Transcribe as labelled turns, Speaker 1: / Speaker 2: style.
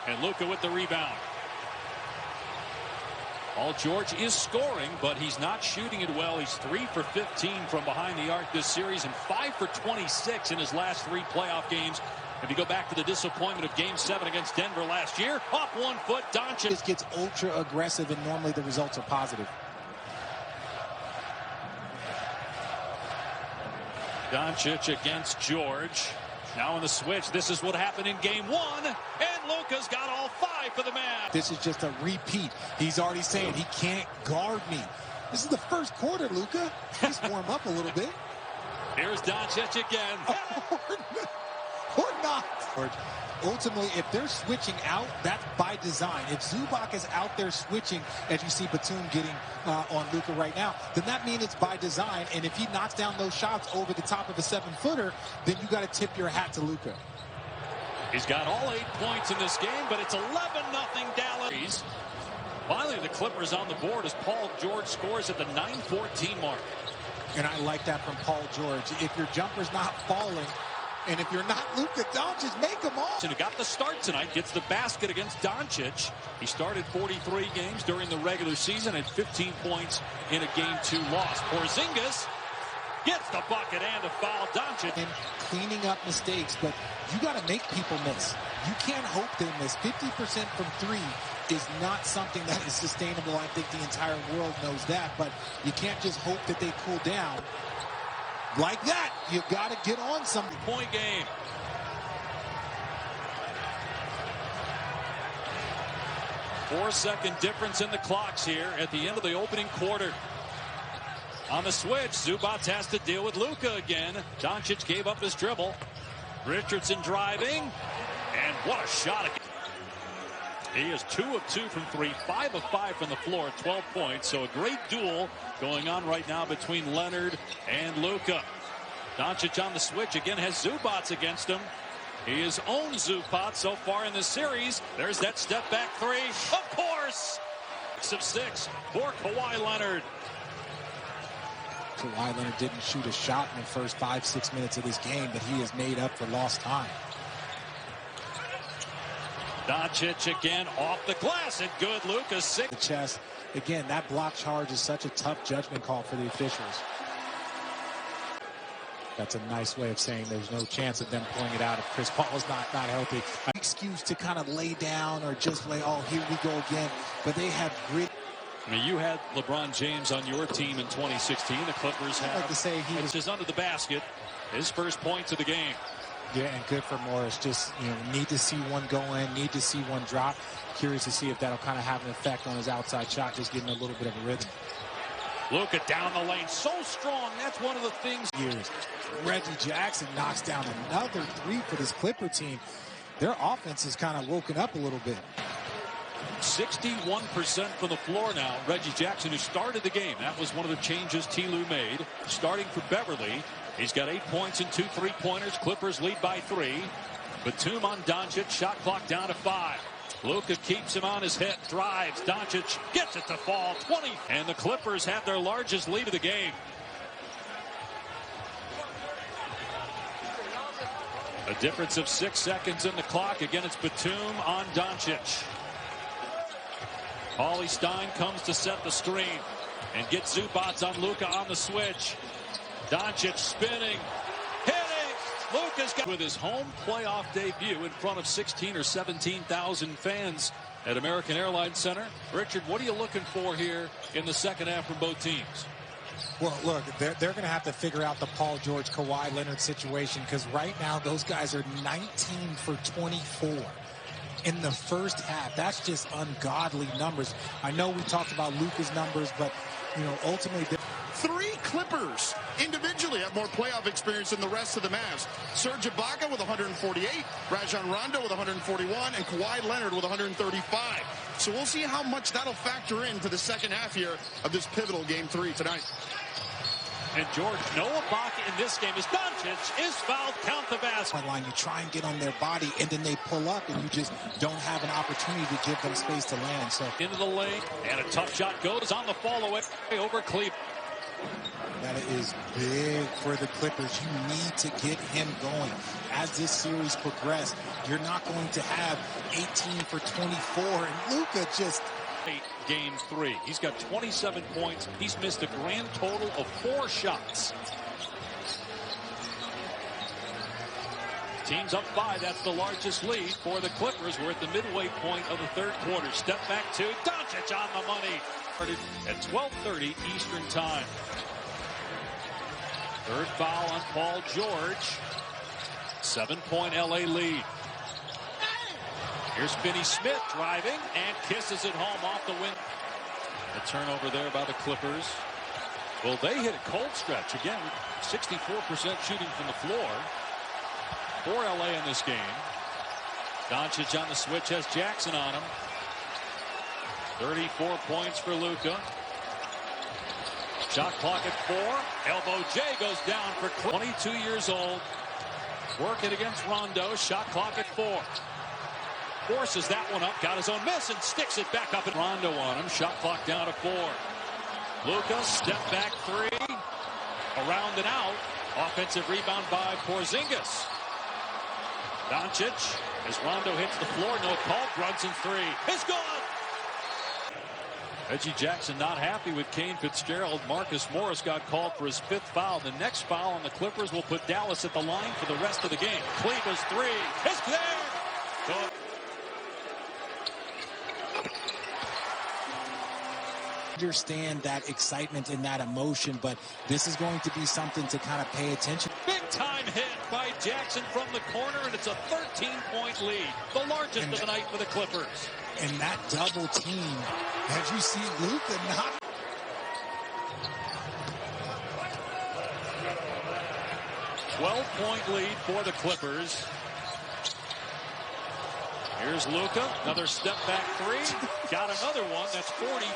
Speaker 1: And Luka with the rebound. Paul George is scoring, but he's not shooting it well. He's 3 for 15 from behind the arc this series and 5 for 26 in his last 3 playoff games. If you go back to the disappointment of Game 7 against Denver last year, off 1 foot, Doncic.
Speaker 2: This gets ultra aggressive, and normally the results are positive.
Speaker 1: Doncic against George. Now in the switch, this is what happened in Game 1, and Luka's got all 5 for the man.
Speaker 2: This is just a repeat. He's already saying he can't guard me. This is the first quarter, Luka. Just warm up a little bit.
Speaker 1: Here's Doncic again.
Speaker 2: Or not. Ultimately, if they're switching out, that's by design. If Zubac is out there switching, as you see Batum getting on Luka right now, then that means it's by design. And if he knocks down those shots over the top of a 7-footer, then you got to tip your hat to Luka.
Speaker 1: He's got all 8 points in this game, but it's 11-0 Dallas. Finally, the Clippers on the board as Paul George scores at the 9:14 mark.
Speaker 2: And I like that from Paul George. If your jumper's not falling, and if you're not Luka Doncic, make them all.
Speaker 1: And who got the start tonight, gets the basket against Doncic. He started 43 games during the regular season and 15 points in a Game 2 loss. Porzingis gets the bucket and a foul. Doncic.
Speaker 2: And cleaning up mistakes, but you got to make people miss. You can't hope they miss. 50% from 3 is not something that is sustainable. I think the entire world knows that, but you can't just hope that they cool down. Like that, you got to get on some
Speaker 1: point game. Four-second difference in the clocks here at the end of the opening quarter. On the switch, Zubac has to deal with Luka again. Doncic gave up his dribble. Richardson driving, and what a shot again. He is 2 of 2 from 3, 5 of 5 from the floor, 12 points. So a great duel going on right now between Leonard and Luka. Doncic on the switch again has Zubac against him. He has owned Zubac so far in the series. There's that step back 3. Of course. 6 of 6 for Kawhi Leonard.
Speaker 2: Kawhi Leonard didn't shoot a shot in the first 5-6 minutes of this game, but he has made up for lost time.
Speaker 1: Doncic again off the glass and good. Luka's 6.
Speaker 2: The chest. Again, that block charge is such a tough judgment call for the officials. That's a nice way of saying there's no chance of them pulling it out if Chris Paul is not healthy. An excuse to kind of lay down or just lay, oh, here we go again. But they have grit.
Speaker 1: I mean, you had LeBron James on your team in 2016. The Clippers have.
Speaker 2: I'd like to say he was
Speaker 1: just under the basket. His first points of the game.
Speaker 2: Yeah, and good for Morris. Just, need to see one go in, need to see one drop. Curious to see if that'll kind of have an effect on his outside shot, just getting a little bit of a rhythm.
Speaker 1: Luka down the lane, so strong. That's one of the things.
Speaker 2: Years. Reggie Jackson knocks down another 3 for this Clipper team. Their offense has kind of woken up a little bit.
Speaker 1: 61% from the floor now. Reggie Jackson, who started the game. That was one of the changes T. Lue made. Starting for Beverly. He's got 8 points and 2 3-pointers. Clippers lead by 3. Batum on Doncic. Shot clock down to 5. Luka keeps him on his hip. Drives. Doncic gets it to fall. 20. And the Clippers have their largest lead of the game. A difference of 6 seconds in the clock. Again, it's Batum on Doncic. Paulie Stein comes to set the screen and get Zubac on Luka on the switch. Doncic spinning, hitting. Luka's got with his home playoff debut in front of 16 or 17,000 fans at American Airlines Center. Richard, what are you looking for here in the second half from both teams?
Speaker 2: Well, look, they're going to have to figure out the Paul George, Kawhi Leonard situation, because right now those guys are 19 for 24 in the first half. That's just ungodly numbers. I know we talked about Luka's numbers, but, ultimately...
Speaker 3: 3 Clippers individually have more playoff experience than the rest of the Mavs. Serge Ibaka with 148, Rajon Rondo with 141, and Kawhi Leonard with 135. So we'll see how much that'll factor into the second half here of this pivotal Game 3 tonight.
Speaker 1: And George, no Ibaka in this game as Doncic is fouled. Count the basket.
Speaker 2: Line, you try and get on their body, and then they pull up, and you just don't have an opportunity to give them space to land. So
Speaker 1: into the lane, and a tough shot goes on the follow-it over Cleveland.
Speaker 2: That is big for the Clippers. You need to get him going. As this series progresses, you're not going to have 18 for 24. And Luka just...
Speaker 1: Game 3. He's got 27 points. He's missed a grand total of 4 shots. Team's up 5. That's the largest lead for the Clippers. We're at the midway point of the third quarter. Step back 2. Doncic on the money. At 12:30 Eastern time. Third foul on Paul George. 7-point LA lead. Here's Finney-Smith driving and kisses it home off the wing. A turnover there by the Clippers. Well, they hit a cold stretch. Again, 64% shooting from the floor for LA in this game. Doncic on the switch has Jackson on him. 34 points for Luka. Shot clock at 4. Elbow J goes down for 22 years old. Working against Rondo. Shot clock at 4. Forces that one up. Got his own miss and sticks it back up. And Rondo on him. Shot clock down to 4. Luka, step back 3. Around and out. Offensive rebound by Porzingis. Doncic, as Rondo hits the floor, no call. Brunson 3 is good. Reggie Jackson not happy with Kane Fitzgerald. Marcus Morris got called for his 5th foul. The next foul on the Clippers will put Dallas at the line for the rest of the game. Kleber's 3 is there. Good.
Speaker 2: Understand that excitement and that emotion, but this is going to be something to kind of pay attention.
Speaker 1: Big time hit by Jackson from the corner, and it's a 13-point lead, the largest of the night for the Clippers.
Speaker 2: And that double team, as you see Luka not...
Speaker 1: $12-point lead for the Clippers. Here's Luka, another step back 3. Got another one. That's 40.